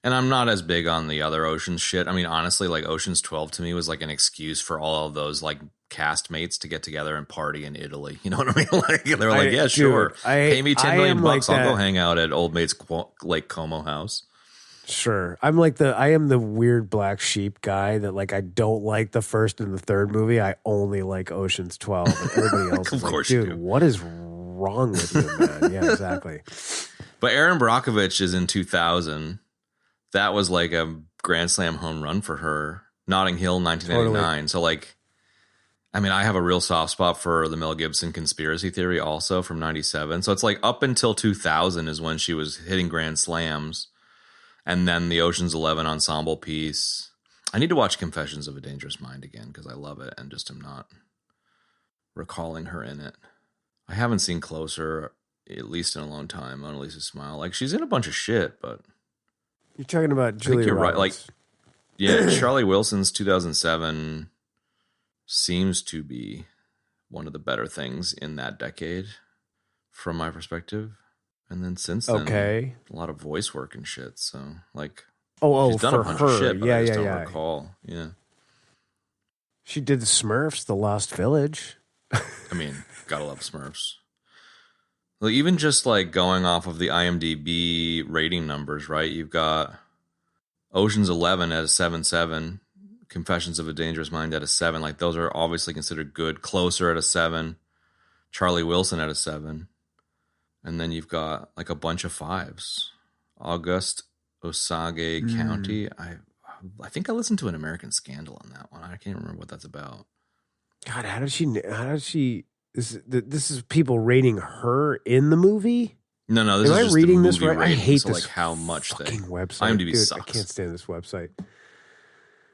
And I'm not as big on the other Ocean's shit. I mean, honestly, like Ocean's 12 to me was like an excuse for all of those like castmates to get together and party in Italy. You know what I mean? Like they're like, yeah, sure. dude, Pay me $10 million am bucks. like I'll go that. hang out at Old Mate's Lake Como house. Sure. I am the weird black sheep guy that like I don't like the first and the third movie. I only like Ocean's 12. And everybody else Of is like, course you dude, do. what is wrong with you, man? Yeah, exactly. But Aaron Brockovich is in 2000. That was like a Grand Slam home run for her. Notting Hill, 1999. Totally. So like, I mean, I have a real soft spot for the Mel Gibson Conspiracy Theory also from 97. So it's like up until 2000 is when she was hitting Grand Slams. And then the Ocean's 11 ensemble piece. I need to watch Confessions of a Dangerous Mind again because I love it and just am not recalling her in it. I haven't seen Closer, at least in a long time, Mona Lisa Smile. Like, she's in a bunch of shit, but You're talking about I think Julia you're right. Like, Roberts. yeah, Charlie Wilson's 2007. seems to be one of the better things in that decade from my perspective. And then since then, Okay. a lot of voice work and shit. So like, Oh, she's done for a bunch her. of shit, but Yeah, I just yeah, don't yeah. recall. Yeah. She did the Smurfs, The Lost Village. I mean, gotta love Smurfs. Well, even just like going off of the IMDb rating numbers, right? You've got Ocean's 11 at a 7.7, Confessions of a Dangerous Mind at a 7. Like those are obviously considered good. Closer at a 7, Charlie Wilson at a 7, and then you've got like a bunch of 5s. August Osage County. I think I listened to an American Scandal on that one. I can't remember what that's about. God, how did she? This is people rating her in the movie. No, this Am is I just reading the this movie right? I rating, hate so this like how much fucking they website. IMDb Dude, sucks. I can't stand this website.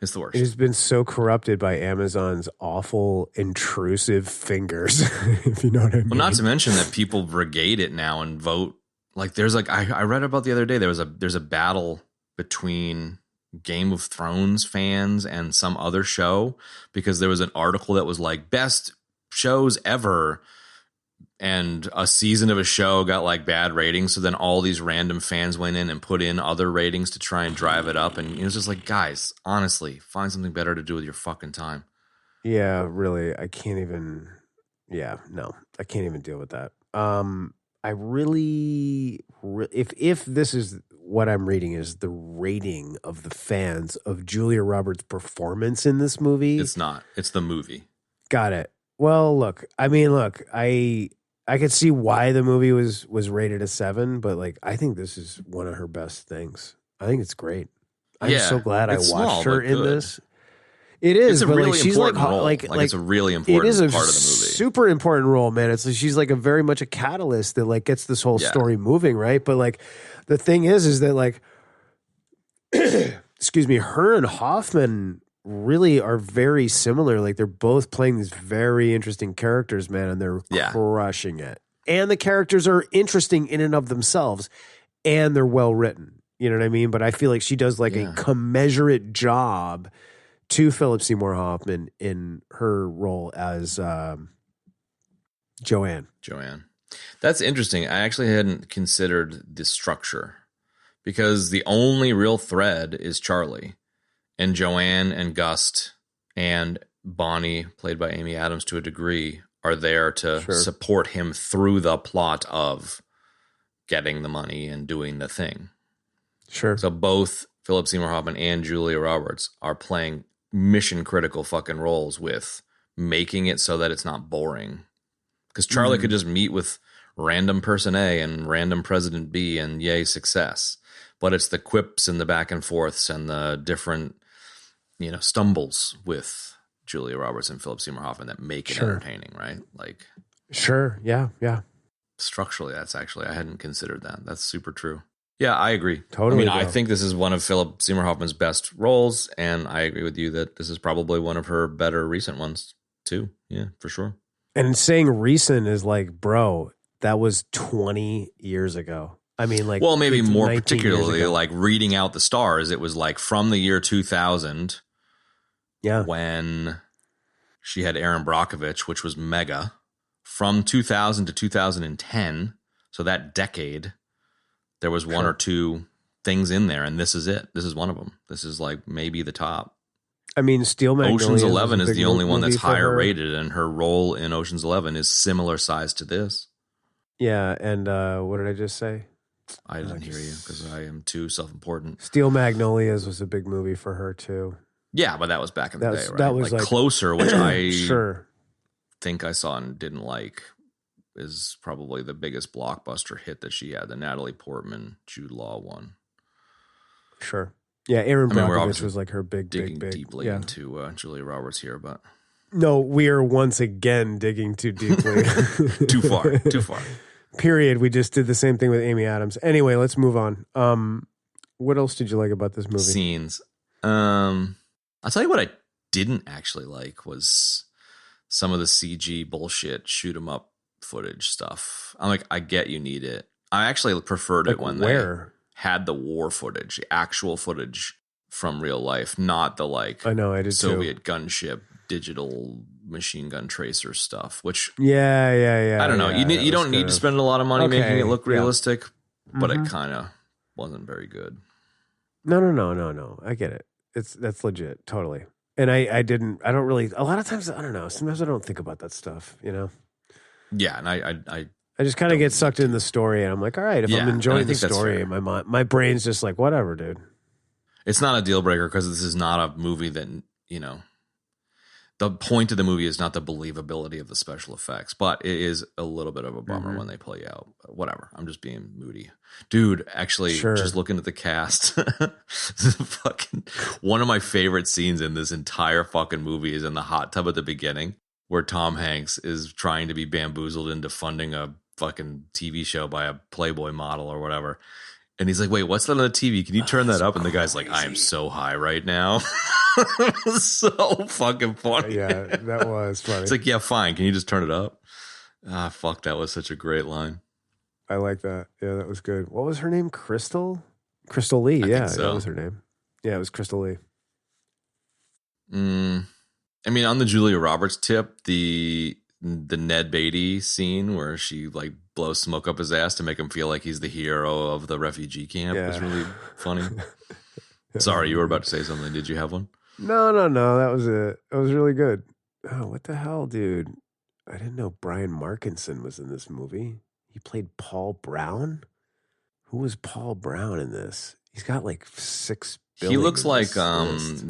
It's the worst. It has been so corrupted by Amazon's awful, intrusive fingers. If you know what I mean. Well, not to mention that people brigade it now and vote. Like there's like I read about the other day. There's a battle between Game of Thrones fans and some other show because there was an article that was like best shows ever, and a season of a show got like bad ratings. So then all these random fans went in and put in other ratings to try and drive it up. And it was just like, guys, honestly, find something better to do with your fucking time. Yeah, really. I can't even. Yeah, no, I can't even deal with that. I really, if this is what I'm reading is the rating of the fans of Julia Roberts' performance in this movie. It's not. It's the movie. Got it. Well, look, I could see why the movie was rated a 7, but like I think this is one of her best things. I think it's great. I'm so glad I it's watched small, her but in good. this. It is, It's a but really like she's important like role. like It's a really important it is a part of the movie. super important role, man. It's like she's like a very much a catalyst that like gets this whole story moving, right? But like the thing is that like excuse me, her and Hoffman really are very similar. Like they're both playing these very interesting characters, man, and they're crushing it. And the characters are interesting in and of themselves, and they're well written. You know what I mean? But I feel like she does like a commensurate job to Philip Seymour Hoffman in her role as Joanne. That's interesting. I actually hadn't considered the structure because the only real thread is Charlie, and Joanne and Gust and Bonnie, played by Amy Adams to a degree, are there to support him through the plot of getting the money and doing the thing. Sure. So both Philip Seymour Hoffman and Julia Roberts are playing mission critical fucking roles with making it so that it's not boring. Because Charlie could just meet with random person A and random president B and yay, success. But it's the quips and the back and forths and the different, stumbles with Julia Roberts and Philip Seymour Hoffman that make it entertaining, right? Like, sure. Yeah. Structurally, that's actually, I hadn't considered that. That's super true. Yeah, I agree. Totally. I think this is one of Philip Seymour Hoffman's best roles, and I agree with you that this is probably one of her better recent ones too. Yeah, for sure. And saying recent is like, bro, that was 20 years ago. I mean, like, well, maybe more 19 particularly, like reading out the stars, it was like from the year 2000. Yeah. When she had Aaron Brockovich, which was mega. From 2000 to 2010, so that decade, there was one or two things in there, and this is it. This is one of them. This is like maybe the top. I mean, Steel Magnolias Ocean's 11 is the only one that's higher her. rated, and her role in Ocean's 11 is similar size to this. Yeah, and what did I just say? I didn't hear you because I am too self-important. Steel Magnolias was a big movie for her too. Yeah, but that was back in the day, right? That was like Closer, which I sure think I saw and didn't like, is probably the biggest blockbuster hit that she had, the Natalie Portman, Jude Law one. Sure. Yeah, Aaron we're Brockovich was like her big deeply into Julia Roberts here, but no, we are once again digging too deeply. Too far. Period. We just did the same thing with Amy Adams. Anyway, let's move on. What else did you like about this movie? Scenes. I'll tell you what I didn't actually like was some of the CG bullshit, shoot 'em up footage stuff. I'm like, I get you need it. I actually preferred it when they had the war footage, the actual footage from real life, not the I know I did Soviet gunship digital machine gun tracer stuff, which Yeah. I don't know. You don't need to spend a lot of money making it look yeah. realistic, but it kind of wasn't very good. No. I get it. That's legit, totally. And I don't really. A lot of times, I don't know. Sometimes I don't think about that stuff. Yeah, and I just kind of get sucked in the story, and I'm like, all right, if I'm enjoying the story, my brain's just like, whatever, dude. It's not a deal breaker because this is not a movie that, the point of the movie is not the believability of the special effects, but it is a little bit of a bummer when they play out. Whatever. I'm just being moody. Dude, actually, just looking at the cast, fucking one of my favorite scenes in this entire fucking movie is in the hot tub at the beginning, where Tom Hanks is trying to be bamboozled into funding a fucking TV show by a Playboy model or whatever. And he's like, wait, what's that on the TV? Can you turn that up? And the guy's like, I am so high right now. So fucking funny. Yeah, that was funny. It's like, yeah, fine. Can you just turn it up? Ah, fuck. That was such a great line. I like that. Yeah, that was good. What was her name? Crystal Lee. Yeah, that was her name. Yeah, it was Crystal Lee. I mean, on the Julia Roberts tip, the Ned Beatty scene where she like blows smoke up his ass to make him feel like he's the hero of the refugee camp was really funny. Sorry, you were about to say something. Did you have one? No. That was it. It was really good. Oh, what the hell, dude? I didn't know Brian Markinson was in this movie. He played Paul Brown. Who was Paul Brown in this? He's got like 6 billion. He looks like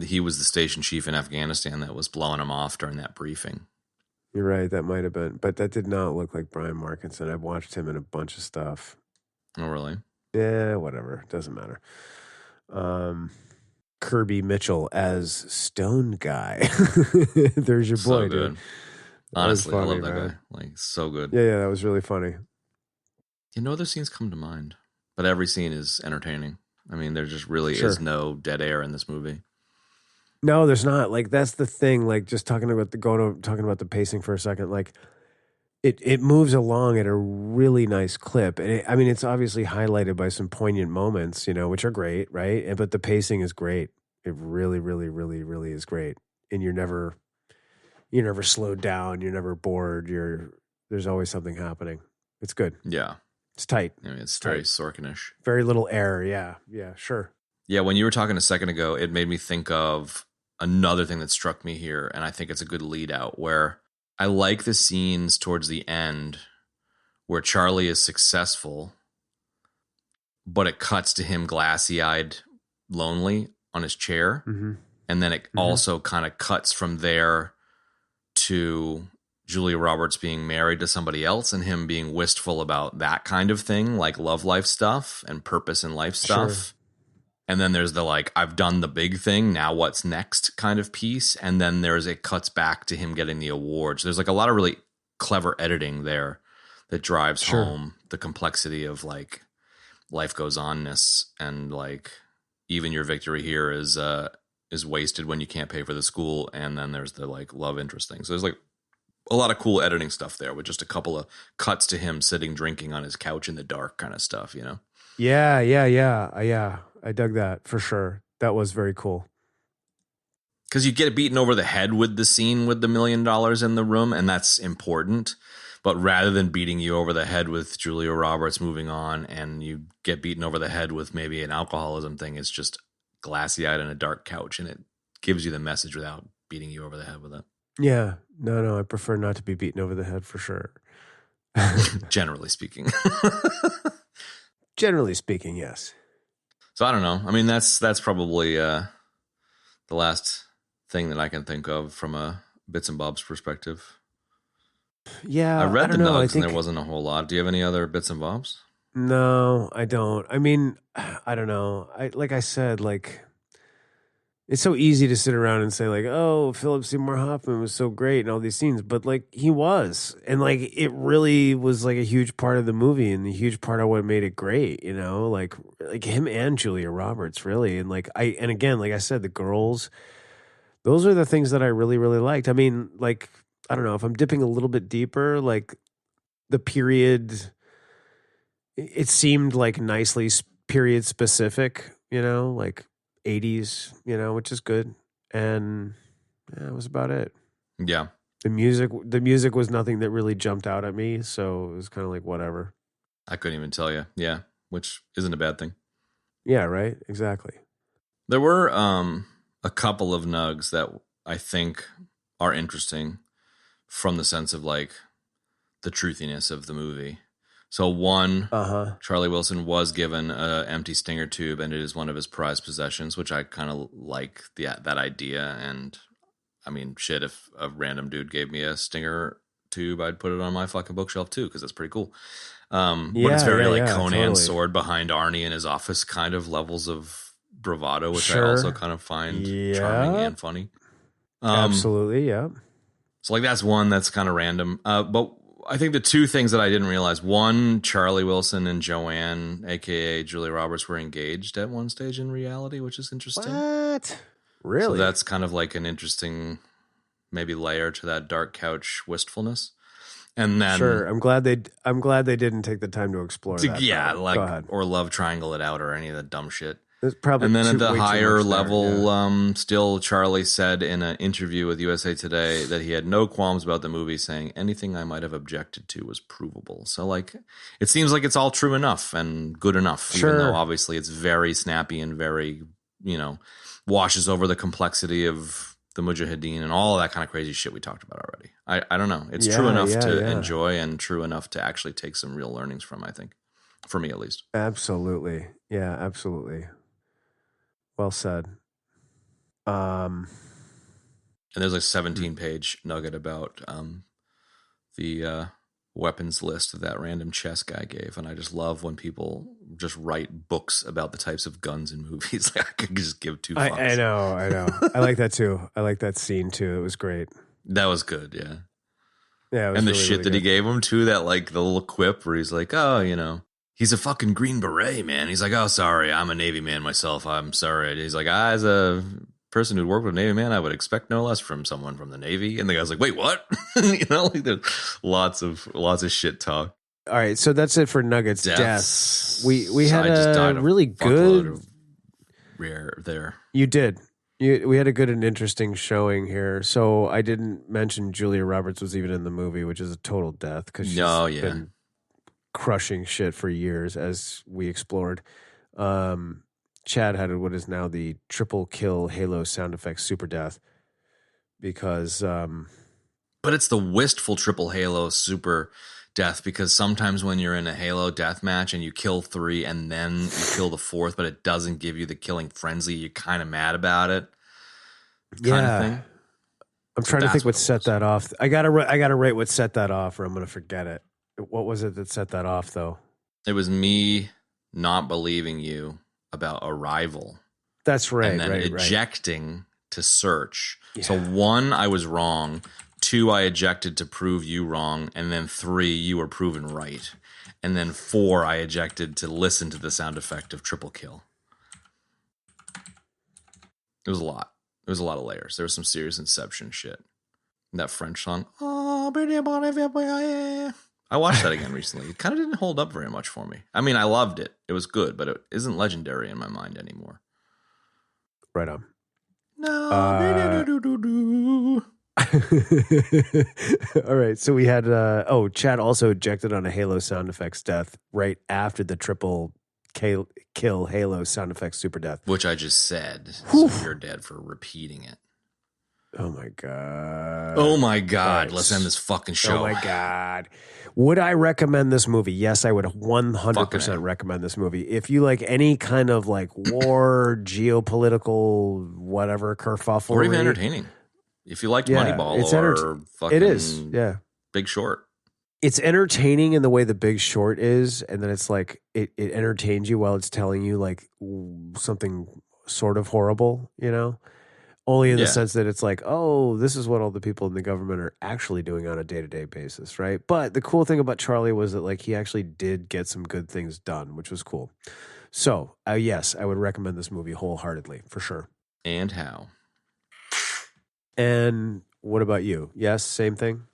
he was the station chief in Afghanistan that was blowing him off during that briefing. You're right. That might have been, but that did not look like Brian Markinson. I've watched him in a bunch of stuff. Oh, really? Yeah, whatever. Doesn't matter. Kirby Mitchell as Stone Guy. There's your boy, so good. Dude. Honestly, funny, I love that man. guy. Like, so good. Yeah, that was really funny. No other scenes come to mind, but every scene is entertaining. I mean, there just really is no dead air in this movie. No, there's not. Like, that's the thing. Like, just talking about the pacing for a second. Like, it moves along at a really nice clip, and it's obviously highlighted by some poignant moments, which are great, right? But the pacing is great. It really, really, really, really is great, and you're never slowed down. You're never bored. There's always something happening. It's good. Yeah, it's tight. I mean, it's very Sorkin-ish. Very little error. Yeah, sure. Yeah, when you were talking a second ago, it made me think of another thing that struck me here, and I think it's a good lead out, where I like the scenes towards the end where Charlie is successful, but it cuts to him glassy-eyed, lonely on his chair. Mm-hmm. And then it also kind of cuts from there to Julia Roberts being married to somebody else and him being wistful about that kind of thing, like love life stuff and purpose in life stuff. Sure. And then there's the like, I've done the big thing, now what's next kind of piece. And then it cuts back to him getting the awards. There's like a lot of really clever editing there that drives home the complexity of like life goes onness, and like even your victory here is wasted when you can't pay for the school. And then there's the like love interest thing. So there's like a lot of cool editing stuff there with just a couple of cuts to him sitting drinking on his couch in the dark kind of stuff, Yeah. I dug that for sure. That was very cool. Because you get beaten over the head with the scene with the $1 million in the room, and that's important. But rather than beating you over the head with Julia Roberts moving on, and you get beaten over the head with maybe an alcoholism thing, it's just glassy-eyed on a dark couch, and it gives you the message without beating you over the head with it. Yeah. No, I prefer not to be beaten over the head for sure. Generally speaking. Generally speaking, yes. So I don't know. I mean, that's probably the last thing that I can think of from a Bits and Bobs perspective. Yeah, I read the Nugs and there wasn't a whole lot. Do you have any other Bits and Bobs? No, I don't. I mean, I don't know. Like I said, like it's so easy to sit around and say like, oh, Philip Seymour Hoffman was so great and all these scenes, but like he was, and like it really was like a huge part of the movie and a huge part of what made it great, like him and Julia Roberts really. And like and again, like I said, the girls, those are the things that I really, really liked. I mean, like, I don't know if I'm dipping a little bit deeper, like the period, it seemed like nicely period specific, like 80s, which is good. And that was about it. Yeah. The music was nothing that really jumped out at me, so it was kind of like whatever. I couldn't even tell you. Yeah. Which isn't a bad thing. Yeah, right? Exactly. There were a couple of nugs that I think are interesting from the sense of like the truthiness of the movie. So one, Charlie Wilson was given an empty stinger tube, and it is one of his prized possessions, which I kind of like that idea. And I mean, shit, if a random dude gave me a stinger tube, I'd put it on my fucking bookshelf too, because it's pretty cool. But it's very Conan totally. Sword behind Arnie in his office kind of levels of bravado, which I also kind of find charming and funny. Absolutely, yeah. So like that's one that's kind of random. But I think the two things that I didn't realize, one, Charlie Wilson and Joanne, a.k.a. Julia Roberts, were engaged at one stage in reality, which is interesting. What? Really? So that's kind of like an interesting maybe layer to that dark couch wistfulness. And then sure, I'm glad they didn't take the time to explore that. Yeah, like or love triangle it out or any of that dumb shit. Probably and then at the higher level, still Charlie said in an interview with USA Today that he had no qualms about the movie, saying anything I might have objected to was provable. So like, it seems like it's all true enough and good enough, even though obviously it's very snappy and very, washes over the complexity of the Mujahideen and all of that kind of crazy shit we talked about already. I don't know. It's true enough to enjoy and true enough to actually take some real learnings from, I think, for me at least. Absolutely. Yeah, absolutely. Well said. And there's a 17-page nugget about the weapons list that random chess guy gave, and I just love when people just write books about the types of guns in movies. Like, I could just give two fucks. I know. I like that too. I like that scene too. It was great. That was good, yeah. Yeah, it was and the really, shit really that good. he gave him too, that like the little quip where he's like, oh, he's a fucking Green Beret, man. He's like, oh, sorry, I'm a Navy man myself. I'm sorry. He's like, as a person who'd worked with a Navy man, I would expect no less from someone from the Navy. And the guy's like, wait, what? Like there's lots of shit talk. All right, so that's it for Nuggets. Deaths. We had a really good rare there. You did. We had a good and interesting showing here. So I didn't mention Julia Roberts was even in the movie, which is a total death because she's been crushing shit for years, as we explored. Chad had what is now the triple kill Halo sound effect super death because but it's the wistful triple Halo super death, because sometimes when you're in a Halo death match and you kill 3 and then you kill the 4th, but it doesn't give you the killing frenzy, you're kind of mad about it. Kind of thing. I'm trying to think what set that off. I gotta rate what set that off, or I'm gonna forget it. What was it that set that off, though? It was me not believing you about Arrival. That's right. And then ejecting to search. Yeah. So 1, I was wrong. 2, I ejected to prove you wrong. And then 3, you were proven right. And then 4, I ejected to listen to the sound effect of triple kill. It was a lot. There was a lot of layers. There was some serious Inception shit. And that French song. I watched that again recently. It kind of didn't hold up very much for me. I mean, I loved it. It was good, but it isn't legendary in my mind anymore. Right on. No. All right. So we had, Chad also ejected on a Halo sound effects death right after the triple kill Halo sound effects super death. Which I just said. So you're dead for repeating it. Oh my God. Oh my God. Right. Let's end this fucking show. Oh my God. Would I recommend this movie? Yes, I would 100% recommend this movie. If you like any kind of like war, geopolitical, whatever, kerfuffle. Or even entertaining. If you liked Moneyball or fucking it is. Yeah. Big Short. It's entertaining in the way The Big Short is, and then it's like it entertains you while it's telling you like something sort of horrible, Only in the sense that it's like, oh, this is what all the people in the government are actually doing on a day-to-day basis, right? But the cool thing about Charlie was that like he actually did get some good things done, which was cool. So, yes, I would recommend this movie wholeheartedly, for sure. And how? And what about you? Yes, same thing?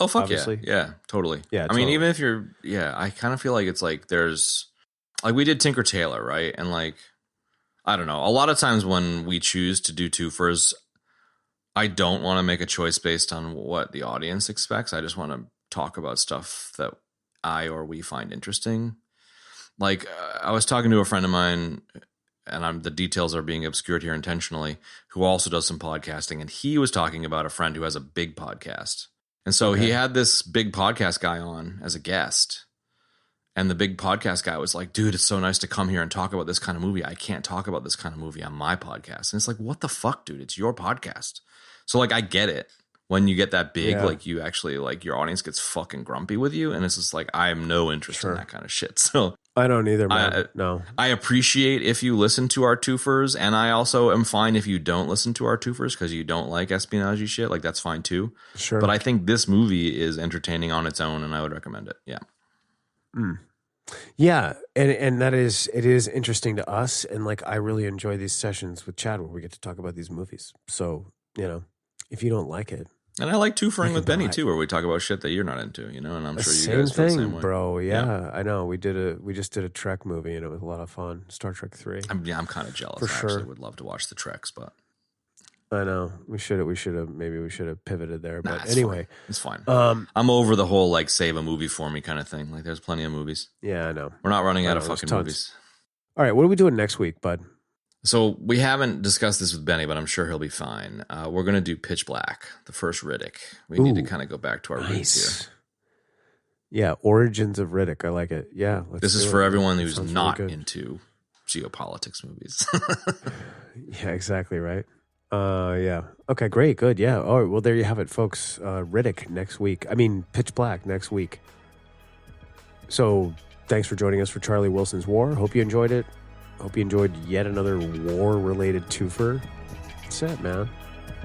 Oh, fuck obviously. Yeah, totally. Yeah, I mean, even if you're, I kind of feel like it's like there's, like we did Tinker Tailor, right? And like, I don't know. A lot of times when we choose to do twofers, I don't want to make a choice based on what the audience expects. I just want to talk about stuff that I or we find interesting. Like I was talking to a friend of mine, and the details are being obscured here intentionally, who also does some podcasting, and he was talking about a friend who has a big podcast. And so he had this big podcast guy on as a guest. And the big podcast guy was like, dude, it's so nice to come here and talk about this kind of movie. I can't talk about this kind of movie on my podcast. And it's like, what the fuck, dude? It's your podcast. So like, I get it. When you get that big, like you actually like your audience gets fucking grumpy with you. And it's just like, I have no interest in that kind of shit. So I don't either, man. No. I appreciate if you listen to our twofers. And I also am fine if you don't listen to our twofers because you don't like espionage shit. Like that's fine too. Sure. But I think this movie is entertaining on its own and I would recommend it. Yeah. Yeah, and it is interesting to us, and like I really enjoy these sessions with Chad where we get to talk about these movies. So if you don't like it, and I like twofering with Benny too, where we talk about shit that you're not into, and I'm sure you guys feel the same way, bro. Yeah, I know. We just did a Trek movie, and it was a lot of fun. Star Trek 3. I'm kind of jealous. I actually would love to watch the Treks, but. I know we should have pivoted there, but anyway, it's fine. I'm over the whole like save a movie for me kind of thing. Like there's plenty of movies. Yeah, I know. We're not running out of fucking movies. All right, what are we doing next week, bud? So we haven't discussed this with Benny, but I'm sure he'll be fine. We're gonna do Pitch Black, the first Riddick. We need to kind of go back to our roots here. Yeah, origins of Riddick. I like it. Yeah, this is for everyone who's not into geopolitics movies. Yeah, exactly right. Yeah. Okay, great. Good. Yeah. All right. Well, there you have it, folks. Riddick next week. I mean, Pitch Black next week. So thanks for joining us for Charlie Wilson's War. Hope you enjoyed it. Hope you enjoyed yet another war-related twofer. That's it, man.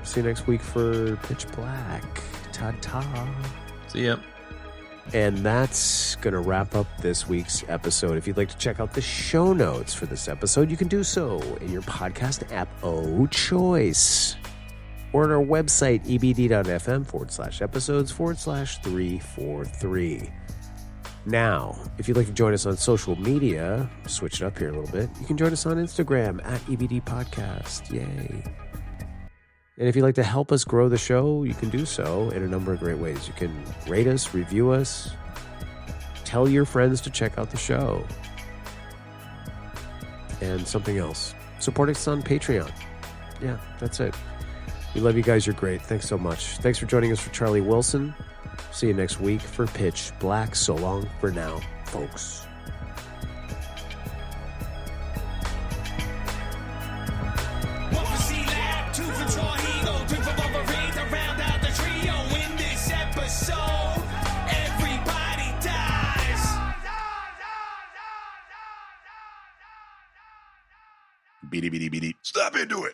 See you next week for Pitch Black. Ta-ta. See ya. And that's going to wrap up this week's episode. If you'd like to check out the show notes for this episode, you can do so in your podcast app of choice or on our website, ebd.fm/episodes/343. Now, if you'd like to join us on social media, switch it up here a little bit, you can join us on Instagram at EBD Podcast. Yay. And if you'd like to help us grow the show, you can do so in a number of great ways. You can rate us, review us, tell your friends to check out the show. And something else. Support us on Patreon. Yeah, that's it. We love you guys. You're great. Thanks so much. Thanks for joining us for Charlie Wilson. See you next week for Pitch Black. So long for now, folks. Beady, beady, beady. Stop into it.